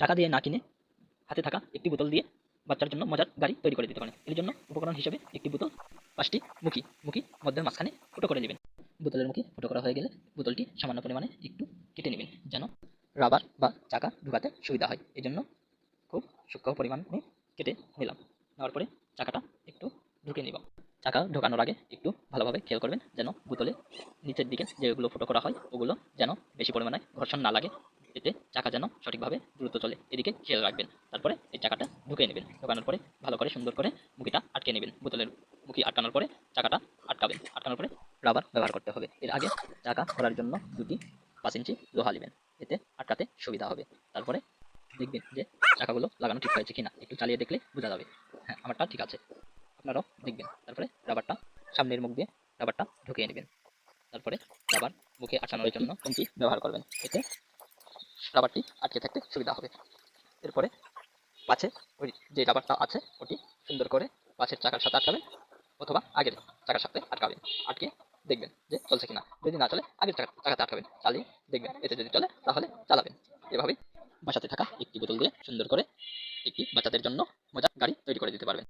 টাকা দিয়ে না কিনে হাতে থাকা একটি বোতল দিয়ে বাচ্চার জন্য মজার গাড়ি তৈরি করে দিতে পারেন। এর জন্য উপকরণ হিসেবে একটি বোতল, 5টি মুখি মধ্যে মাঝখানে ফুটো করে নেবেন। বোতলের মুখি ফুটো করা হয়ে গেলে বোতলটি সামান্য পরিমাণে একটু কেটে নেবেন, যেন রাবার বা চাকা ঢুকাতে সুবিধা হয়। এই জন্য খুব সূক্ষ্ম পরিমাণে কেটে নিলাম। নেওয়ার পরে চাকাটা একটু ঢুকে নিব। চাকা ঢোকানোর আগে একটু ভালোভাবে খেয়াল করবেন, যেন বোতলে নিচের দিকে যেগুলো ফুটো করা হয় ওগুলো যেন বেশি পরিমাণে ঘর্ষণ না লাগে, এতে চাকা যেন সঠিকভাবে দ্রুত চলে, এদিকে খেয়াল রাখবেন। তারপরে এই চাকাটা ঢুকিয়ে নেবেন। ঢোকানোর পরে ভালো করে সুন্দর করে মুখিটা আটকে নেবেন। বোতলের মুখি আটকানোর পরে চাকাটা আটকাবেন। আটকানোর পরে রাবার ব্যবহার করতে হবে। এর আগে চাকা করার জন্য দুটি 5 ইঞ্চি লোহা নেবেন, এতে আটকাতে সুবিধা হবে। তারপরে দেখবেন যে চাকাগুলো লাগানো ঠিক হয়েছে কিনা, একটু চালিয়ে দেখলে বোঝা যাবে। হ্যাঁ, আমারটা ঠিক আছে, আপনারাও দেখবেন। তারপরে রাবারটা সামনের মুখ দিয়ে রাবারটা ঢুকিয়ে নেবেন। তারপরে রাবার মুখে আটকানোর জন্য কঞ্চি ব্যবহার করবেন, এতে রাবারটি আটকে থাকতে সুবিধা হবে। এরপরে পাছে ওই যে রাবারটা আছে ওটি সুন্দর করে পাশের চাকার সাথে আটকাবেন, অথবা আগের চাকার সাথে আটকাবেন। আটকে দেখবেন যে চলছে কিনা। যদি না চলে আগের চাকাতে আটকাবেন, চালিয়ে দেখবেন। এতে যদি চলে তাহলে চালাবেন। এভাবেই বাসাতে থাকা একটি বোতল দিয়ে সুন্দর করে একটি বাচ্চাদের জন্য মজার গাড়ি তৈরি করে দিতে পারবেন।